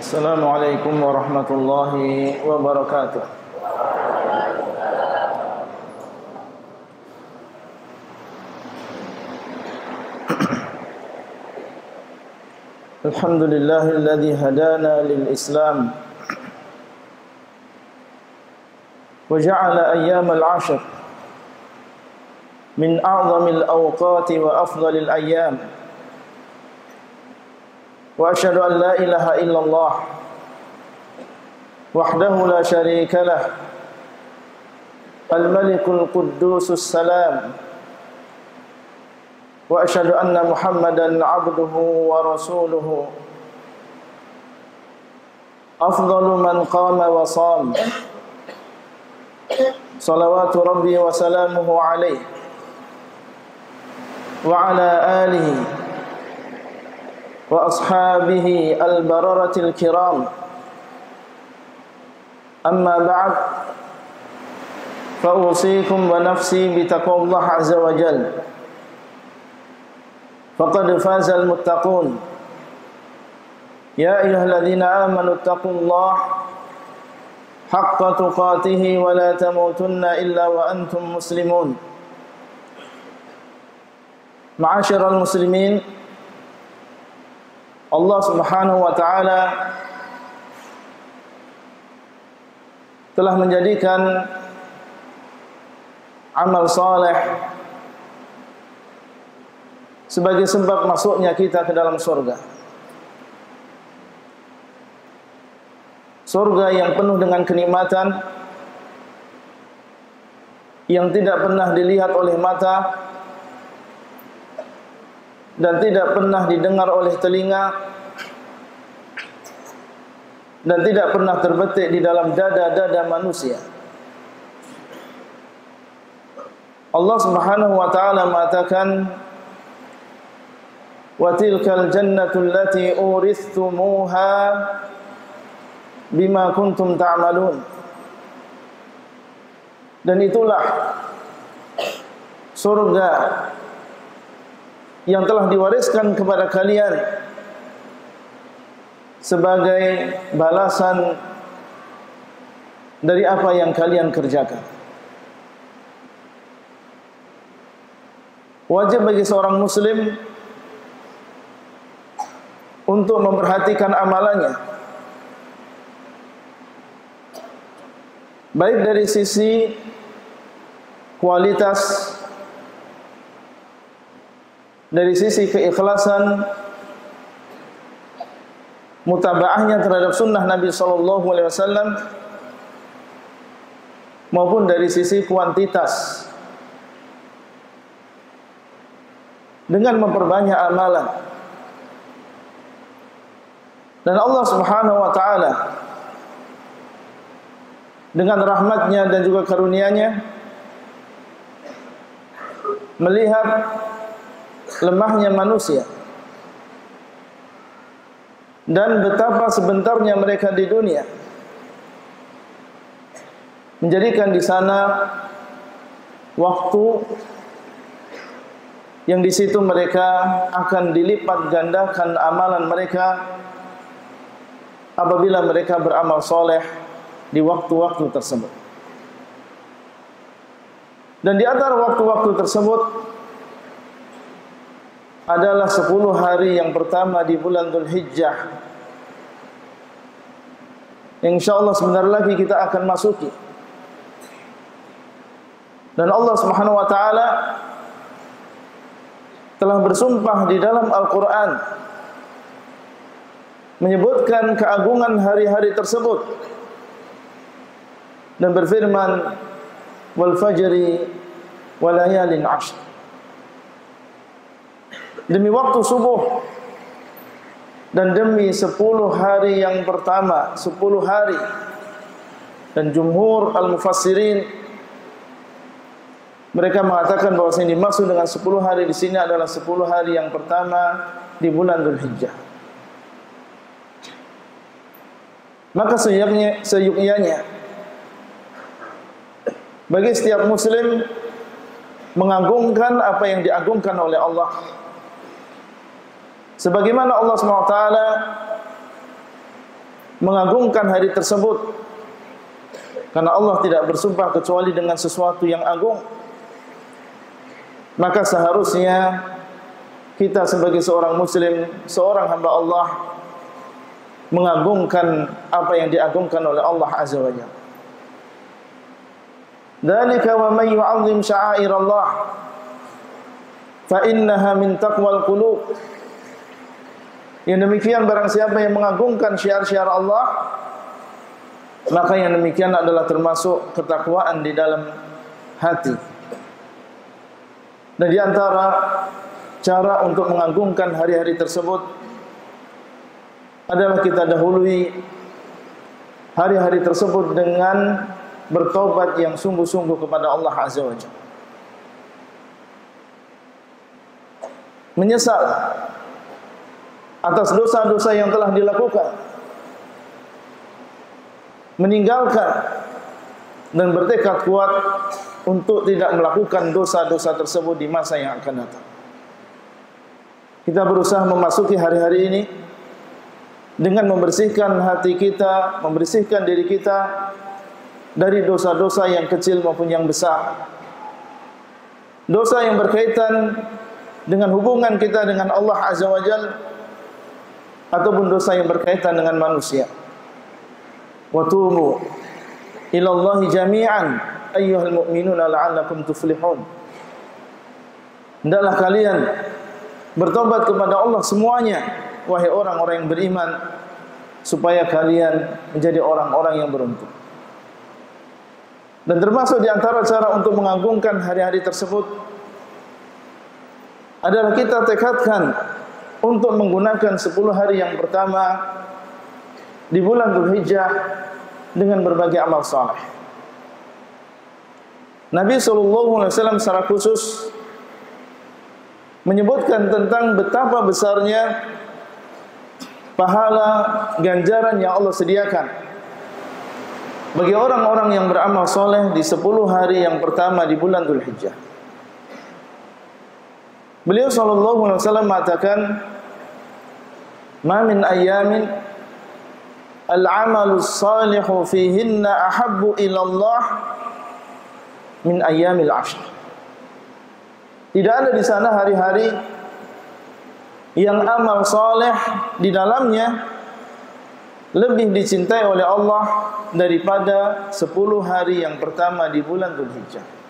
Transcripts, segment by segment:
Assalamualaikum warahmatullahi wabarakatuh. Alhamdulillahilladzi hadana lil Islam wa ja'ala ayyamal 'ashr min a'zamil awqati wa afdalil ayyam. Wa asyhadu an la ilaha illallah wahdahu la syarika lah al-malikul quddusus salam. Wa asyhadu anna Muhammadan 'abduhu wa rasuluhu afdalu man qama wa sham. Salawatu rabbi wa salamuhu alaihi wa ala alihi wa ashabihi al-bararatil kiram. Amma ba'd, fa usikum wa nafsi bi taqwallah azza wa jalla. Faqad faza al-muttaqun. Ya ayyuhalladzina amanu taqullaha haqqa tuqatih wa la tamutunna illa wa antum muslimun. Ma'asyiral muslimin, Allah Subhanahu wa ta'ala telah menjadikan amal saleh sebagai sebab masuknya kita ke dalam surga. Surga yang penuh dengan kenikmatan, yang tidak pernah dilihat oleh mata dan tidak pernah didengar oleh telinga dan tidak pernah terbetik di dalam dada-dada manusia. Allah Subhanahu wa ta'ala mengatakan, wa tilkal jannatu allati urithumuha bima kuntum ta'malun. Dan itulah surga yang telah diwariskan kepada kalian sebagai balasan dari apa yang kalian kerjakan. Wajib bagi seorang muslim untuk memperhatikan amalannya, baik dari sisi kualitas, dari sisi keikhlasan, mutabaahnya terhadap sunnah Nabi SAW, maupun dari sisi kuantitas, dengan memperbanyak amalan. Dan Allah Subhanahu wa ta'ala dengan rahmatnya dan juga karunia-Nya melihat lemahnya manusia dan betapa sebentarnya mereka di dunia, menjadikan di sana waktu yang di situ mereka akan dilipat gandakan amalan mereka apabila mereka beramal soleh di waktu-waktu tersebut. Dan di antara waktu-waktu tersebut adalah 10 hari yang pertama di bulan Dzulhijjah. Insyaallah sebentar lagi kita akan masuki. Dan Allah Subhanahu wa ta'ala telah bersumpah di dalam Al-Quran menyebutkan keagungan hari-hari tersebut dan berfirman, wal fajri wa layalin 'ashr. Demi waktu subuh dan demi 10 hari yang pertama, 10 hari. Dan jumhur al-mufassirin mereka mengatakan bahwa yang dimaksud dengan 10 hari di sini adalah 10 hari yang pertama di bulan Dzulhijjah. Maka seyuknya bagi setiap muslim mengagungkan apa yang diagungkan oleh Allah. Sebagaimana Allah SWT mengagungkan hari tersebut, karena Allah tidak bersumpah kecuali dengan sesuatu yang agung. Maka seharusnya kita sebagai seorang muslim, seorang hamba Allah, mengagungkan apa yang diagungkan oleh Allah Azza wa Jalla. Dzalika wa may yu'azzim sya'airallah fa innaha min taqwal qulub. Yang demikian barang siapa yang mengagungkan syiar-syiar Allah, maka yang demikian adalah termasuk ketakwaan di dalam hati. Dan di antara cara untuk mengagungkan hari-hari tersebut adalah kita dahului hari-hari tersebut dengan bertobat yang sungguh-sungguh kepada Allah Azza wa Jalla. Menyesal atas dosa-dosa yang telah dilakukan, meninggalkan dan bertekad kuat untuk tidak melakukan dosa-dosa tersebut di masa yang akan datang. Kita berusaha memasuki hari-hari ini dengan membersihkan hati kita, membersihkan diri kita dari dosa-dosa yang kecil maupun yang besar. Dosa yang berkaitan dengan hubungan kita dengan Allah Azza wa Jalla, ataupun dosa yang berkaitan dengan manusia. Wa tubu ila Allahi jami'an ayyuhal mu'minuna la'allakum tuflihun. Hendaklah kalian bertobat kepada Allah semuanya, wahai orang-orang yang beriman, supaya kalian menjadi orang-orang yang beruntung. Dan termasuk di antara cara untuk mengagungkan hari-hari tersebut adalah kita tekadkan untuk menggunakan 10 hari yang pertama di bulan Dzulhijjah dengan berbagai amal saleh. Nabi SAW secara khusus menyebutkan tentang betapa besarnya pahala ganjaran yang Allah sediakan bagi orang-orang yang beramal soleh di 10 hari yang pertama di bulan Dzulhijjah. Beliau sallallahu alaihi wasallam mengatakan, "Ma min ayyamin al-'amalu salihu fihinna ahabbu ila Allah min ayyamil 'ashr." Tidak ada di sana hari-hari yang amal saleh di dalamnya lebih dicintai oleh Allah daripada 10 hari yang pertama di bulan Dzulhijjah.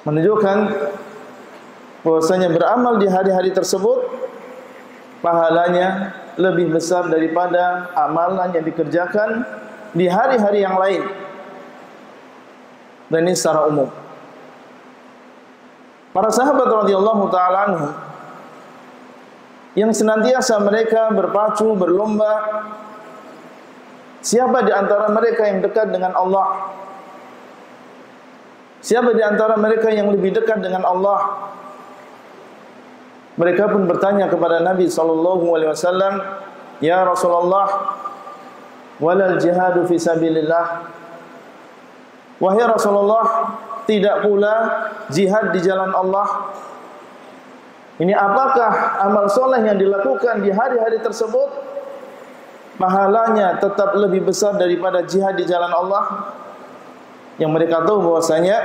Menunjukkan bahwasanya beramal di hari-hari tersebut pahalanya lebih besar daripada amalan yang dikerjakan di hari-hari yang lain. Dan ini secara umum. Para sahabat radhiyallahu taala anhum yang senantiasa mereka berpacu, berlomba, siapa di antara mereka yang dekat dengan Allah? Siapa di antara mereka yang lebih dekat dengan Allah? Mereka pun bertanya kepada Nabi SAW, "Ya Rasulullah, walal jihadu fi sabilillah." Wahai Rasulullah, tidak pula jihad di jalan Allah. Ini apakah amal soleh yang dilakukan di hari-hari tersebut pahalanya tetap lebih besar daripada jihad di jalan Allah? Yang mereka tahu bahwasanya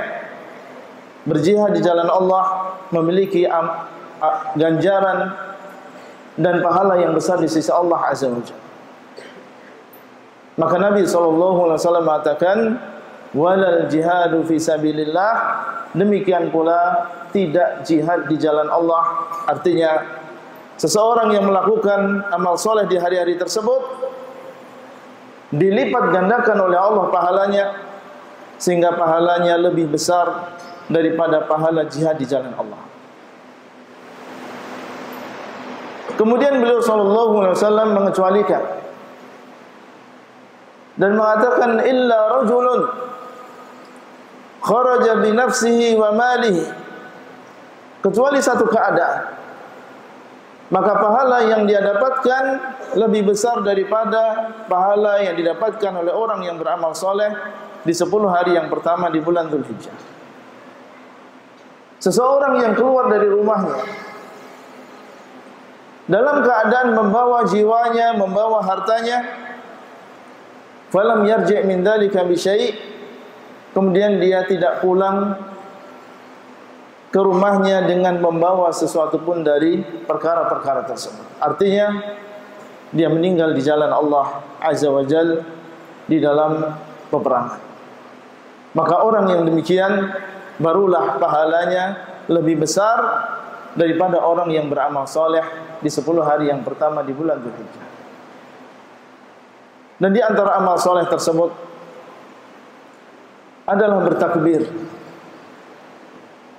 berjihad di jalan Allah memiliki ganjaran dan pahala yang besar di sisi Allah Azza wa Jalla. Maka Nabi SAW mengatakan, "Walal jihadu fi sabilillah." Demikian pula tidak jihad di jalan Allah. Artinya seseorang yang melakukan amal soleh di hari-hari tersebut dilipat gandakan oleh Allah pahalanya, sehingga pahalanya lebih besar daripada pahala jihad di jalan Allah. Kemudian beliau SAW mengecualikan dan mengatakan, "Illa rajulun kharaja bi nafsihi wa malihi." Kecuali satu keadaan, maka pahala yang dia dapatkan lebih besar daripada pahala yang didapatkan oleh orang yang beramal soleh di 10 hari yang pertama di bulan Dzulhijjah. Seseorang yang keluar dari rumahnya dalam keadaan membawa jiwanya, membawa hartanya, falam yarji' min dzalika bi syai', kemudian dia tidak pulang ke rumahnya dengan membawa sesuatu pun dari perkara-perkara tersebut. Artinya dia meninggal di jalan Allah Azza wa Jalla di dalam peperangan. Maka orang yang demikian barulah pahalanya lebih besar daripada orang yang beramal soleh di 10 hari yang pertama di bulan Dzulhijjah. Dan di antara amal soleh tersebut adalah bertakbir.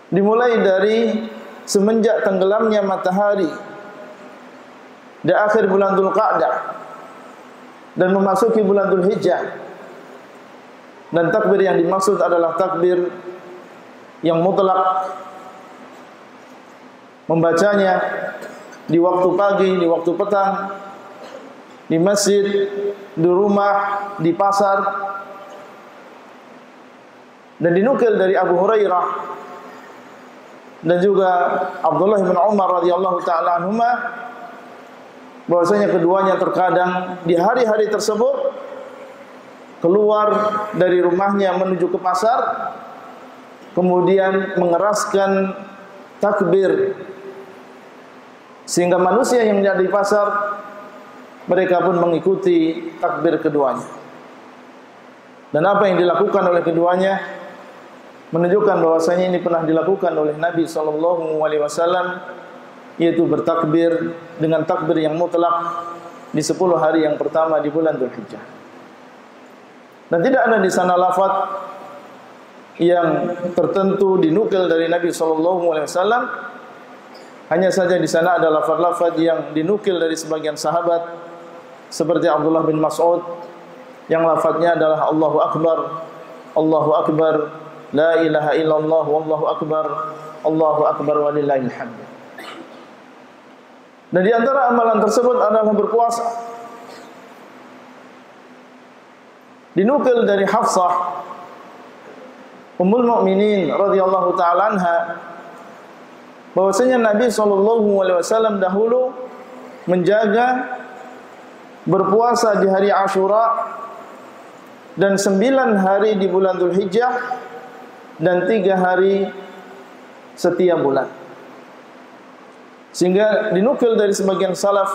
Dimulai dari semenjak tenggelamnya matahari di akhir bulan Dzulqa'dah dan memasuki bulan Dzulhijjah. Dan takbir yang dimaksud adalah takbir yang mutlak, membacanya di waktu pagi, di waktu petang, di masjid, di rumah, di pasar. Dan dinukil dari Abu Hurairah dan juga Abdullah bin Umar radhiyallahu taala anhuma bahwasanya keduanya terkadang di hari-hari tersebut keluar dari rumahnya menuju ke pasar, kemudian mengeraskan takbir sehingga manusia yang ada di pasar mereka pun mengikuti takbir keduanya. Dan apa yang dilakukan oleh keduanya menunjukkan bahwasanya ini pernah dilakukan oleh Nabi SAW, yaitu bertakbir dengan takbir yang mutlak di 10 hari yang pertama di bulan Dzulhijjah. Dan tidak ada di sana lafaz yang tertentu dinukil dari Nabi SAW. Hanya saja di sana ada lafaz-lafaz yang dinukil dari sebagian sahabat seperti Abdullah bin Mas'ud yang lafaznya adalah Allahu Akbar, Allahu Akbar, la ilaha illallah, wallahu akbar, Allahu akbar walillahil hamd. Dan di antara amalan tersebut adalah berpuasa. Dinukil dari Hafsah Ummul Mukminin radhiyallahu taala anha bahwasanya Nabi SAW dahulu menjaga berpuasa di hari Asyura dan 9 hari di bulan Dzulhijjah dan 3 hari setiap bulan. Sehingga dinukil dari sebagian salaf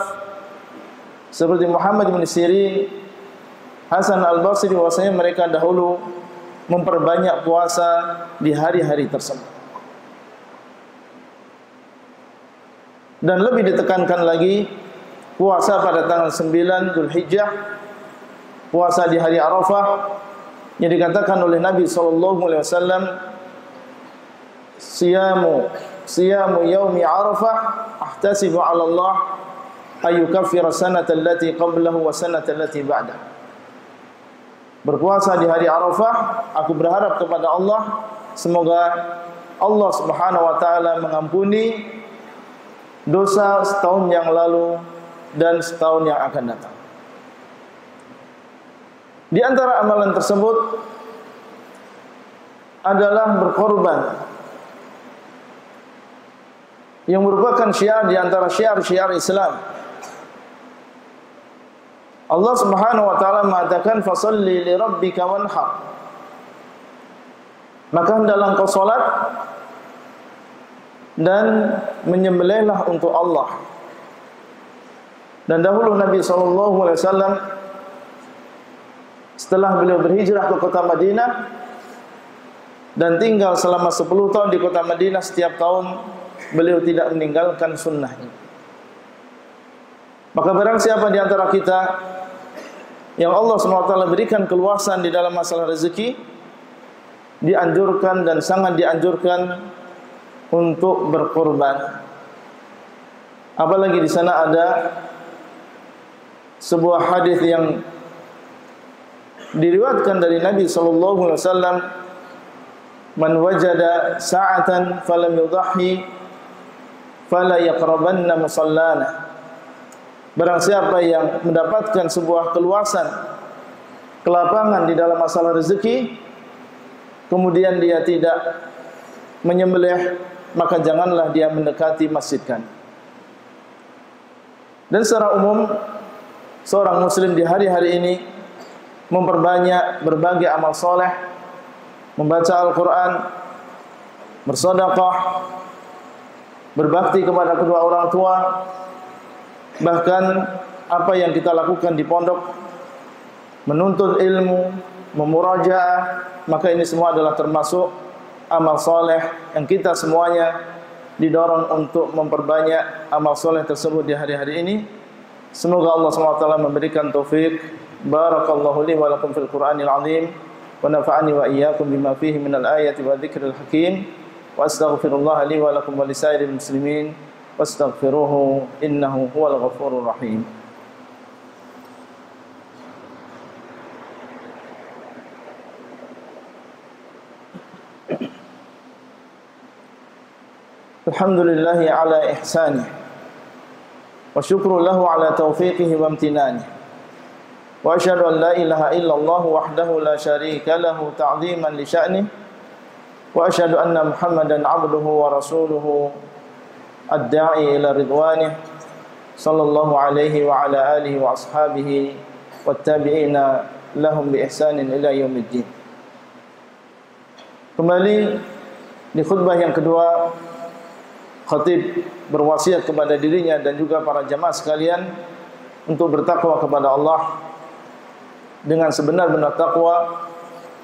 seperti Muhammad bin Sirin, Hasan al-Basri bahwasanya mereka dahulu memperbanyak puasa di hari-hari tersebut. Dan lebih ditekankan lagi puasa pada tanggal 9 Dzulhijjah, puasa di hari Arafah yang dikatakan oleh Nabi SAW, siyamu yaumi Arafah ahtasibu 'ala Allah ayyukaffira sanata allati qablahu wa sanata allati ba'dah. Berpuasa di hari Arafah, aku berharap kepada Allah semoga Allah Subhanahu wa taala mengampuni dosa setahun yang lalu dan setahun yang akan datang. Di antara amalan tersebut adalah berkorban, yang merupakan syiar di antara syiar-syiar Islam. Allah Subhanahu wa taala mengatakan fasalli li rabbika wanhar. Maka hendaklah engkau salat dan menyembelihlah untuk Allah. Dan dahulu Nabi SAW setelah beliau berhijrah ke kota Madinah dan tinggal selama 10 tahun di kota Madinah, setiap tahun beliau tidak meninggalkan sunnahnya. Maka barang siapa di antara kita yang Allah SWT berikan keluasan di dalam masalah rezeki, dianjurkan dan sangat dianjurkan untuk berkorban. Apalagi di sana ada sebuah hadis yang diriwayatkan dari Nabi SAW, man wajada sa'atan falam yudahhi fala yaqrabanna musallana. Barang siapa yang mendapatkan sebuah keluasan, kelapangan di dalam masalah rezeki, kemudian dia tidak menyembelih, maka janganlah dia mendekati masjid kami. Dan secara umum seorang muslim di hari-hari ini memperbanyak berbagai amal soleh, membaca Al-Quran, bersedekah, berbakti kepada kedua orang tua, bahkan apa yang kita lakukan di pondok, menuntut ilmu, memurajaah, maka ini semua adalah termasuk amal soleh yang kita semuanya didorong untuk memperbanyak amal soleh tersebut di hari-hari ini. Semoga Allah SWT memberikan taufik. Barakallahu li wa lakum fil Qur'anil azim wa nafa'ani wa iyyakum bima fihi minal ayati wa dzikril hakim. Wa astaghfirullah li wa lakum wa lisairil muslimin wastaghfiruhu innahu huwal ghafurur rahim. Alhamdulillahi ala ihsanih wa syukru lahu ala taufiqihi wa amtinanih wa asyhadu an la ilaha illallah wahdahu la syarika lahu ta'ziman li sya'nih wa asyhadu anna Muhammadan 'abduhu wa rasuluhu ad-da'i ila ridwanih sallallahu alaihi wa ala alihi wa ashabihi wattabi'ina lahum bi ihsanin ila yaumiddin. Kembali di khutbah yang kedua, khatib berwasiat kepada dirinya dan juga para jamaah sekalian untuk bertakwa kepada Allah dengan sebenar-benar takwa.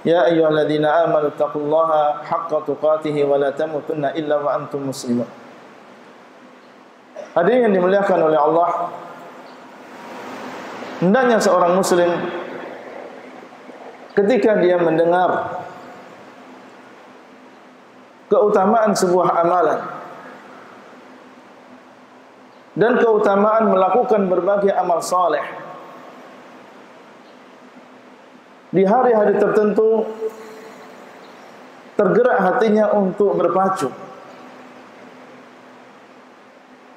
Ya ayyuhalladzina amanu taqullaha haqqa tuqatih wa la tamutunna illa wa antum muslimun. Hadirin yang dimuliakan oleh Allah, hendaknya seorang muslim ketika dia mendengar keutamaan sebuah amalan dan keutamaan melakukan berbagai amal saleh di hari-hari tertentu, tergerak hatinya untuk berpacu,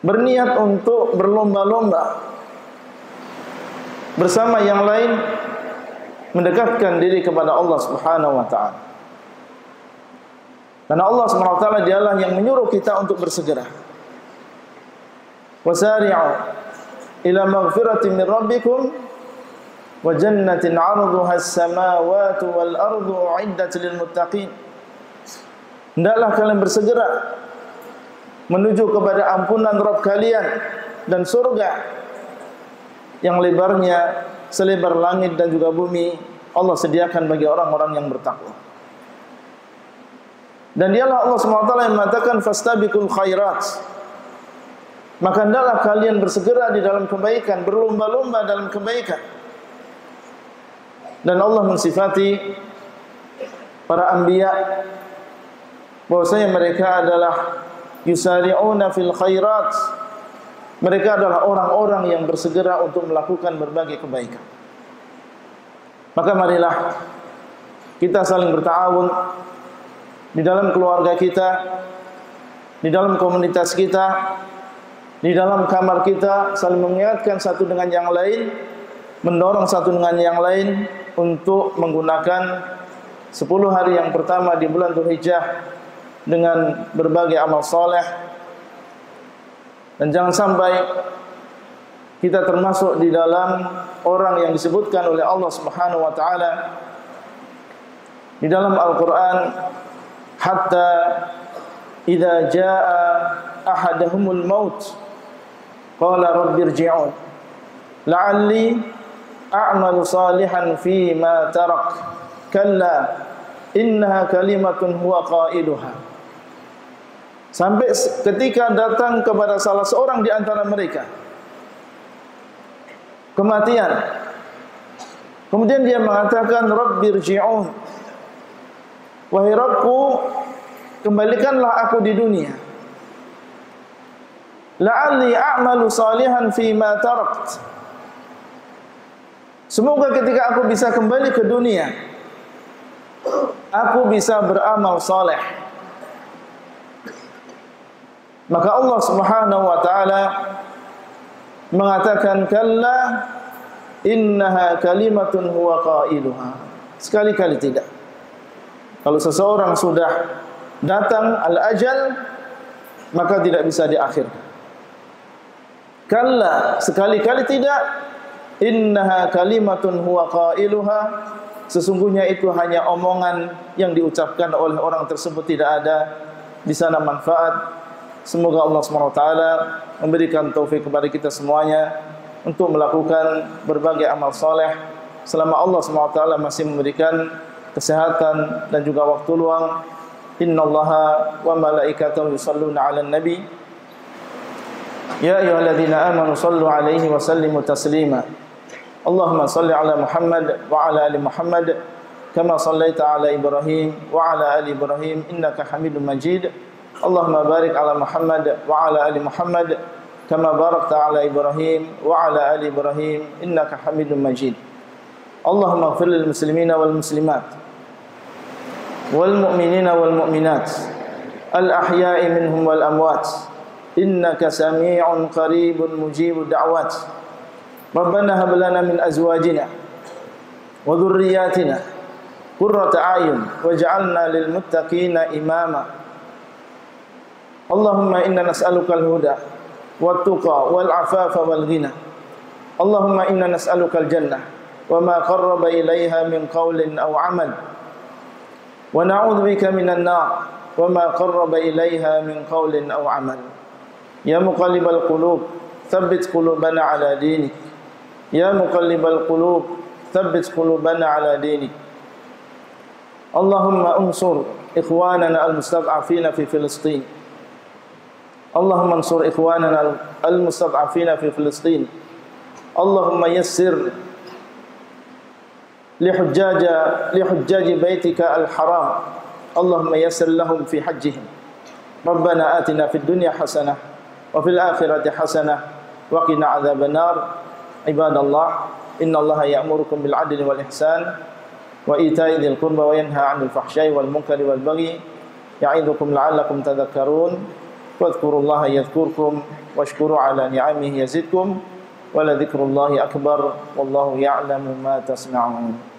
berniat untuk berlomba-lomba bersama yang lain mendekatkan diri kepada Allah Subhanahu wa taala. Karena Allah Subhanahu wa taala dialah yang menyuruh kita untuk bersegera. Wasari'u ila maghfiratin min rabbikum wa jannatin 'arduha as-samawati wal ardu 'iddat lil muttaqin. Hendaklah kalian bersegera menuju kepada ampunan Rabb kalian dan surga yang lebarnya selebar langit dan juga bumi Allah sediakan bagi orang-orang yang bertakwa. Dan dialah Allah SWT yang mengatakan fastabiqul khairat. Maka hendaklah kalian bersegera di dalam kebaikan, berlomba-lomba dalam kebaikan. Dan Allah mensifati para anbiya bahwasanya mereka adalah yusari'una fil khairat. Mereka adalah orang-orang yang bersegera untuk melakukan berbagai kebaikan. Maka marilah kita saling berta'awun di dalam keluarga kita, di dalam komunitas kita, di dalam kamar kita, saling mengingatkan satu dengan yang lain, mendorong satu dengan yang lain untuk menggunakan 10 hari yang pertama di bulan Dzulhijjah dengan berbagai amal soleh. Dan jangan sampai kita termasuk di dalam orang yang disebutkan oleh Allah Subhanahu wa taala di dalam Al-Qur'an, hatta idza jaa ahadahumul maut qala rabbirji'un la'alli a'malu salihan fi ma tarak kalla innaha kalimatun huwa qailuha. Sampai ketika datang kepada salah seorang di antara mereka kematian, kemudian dia mengatakan rabbirji'un, wahai Rabbku, kembalikanlah aku di dunia, la'alli a'malu salihan fi ma tarakt. Semoga ketika aku bisa kembali ke dunia, aku bisa beramal saleh. Maka Allah Subhanahu wa taala mengatakan kalla innaha kalimatun huwa qailuha. Sekali-kali tidak. Kalau seseorang sudah datang al-ajal, maka tidak bisa diakhirkan. Kalla, sekali-kali tidak. Innaha kalimatun huwa qailuha, sesungguhnya itu hanya omongan yang diucapkan oleh orang tersebut, tidak ada di sana manfaat. Semoga Allah SWT memberikan taufik kepada kita semuanya untuk melakukan berbagai amal soleh selama Allah SWT masih memberikan kesehatan dan juga waktu luang. Innallaha wa malaikatahu yusalluna 'alan nabi ya ayyuhalladzina amanu sallu 'alaihi wa sallimu taslima. Allahumma salli 'ala Muhammad wa 'ala ali Muhammad kama sallaita 'ala Ibrahim wa 'ala ali Ibrahim innaka Hamidum Majid. Allahumma barik 'ala Muhammad wa 'ala ali Muhammad kama barakta 'ala Ibrahim wa 'ala ali Ibrahim innaka Hamidum Majid. Allahumma ighfir lil muslimina wal muslimat wal mu'minina wal mu'minat al ahya'i minhum wal amwat innaka sami'un qaribun mujibud da'wat. Rabbana hab lana min azwajina wa dhurriyyatina qurrata a'yun waj'alna lil muttaqina imama. Allahumma inna nas'aluka al-huda wat tuqa wal 'afafa wal ghina. Allahumma inna nas'aluka al-jannah wa ma qarraba ilayha min qawlin aw 'amal. Wa na'udzu bika minan nar wa ma qarraba ilayha min qawlin aw 'amal. Ya muqallibal qulub, tsabbit qulubana 'ala dinik. Ya muqallibal qulub, tsabbit qulubana 'ala dinik. Allahumma unsur ikhwanana al-mustad'afina fi Filistin. Allahumma ansur ikhwanana al-mustad'afina fi Filistin. Allahumma yassir لحجاج بيتك الحرام. اللهم يسر لهم في حجهم. ربنا آتنا في الدنيا حسنة وفي الآخرة حسنة وقنا عذاب النار. عباد الله إن الله يأمركم بالعدل والإحسان وإيتاء ذي القربى وينهى عن الفحشاء والمنكر والبغي يعظكم لعلكم تذكرون. واذكروا الله يذكركم واشكروا على نعمه يزدكم ولذكر الله أكبر والله يعلم ما تصنعون.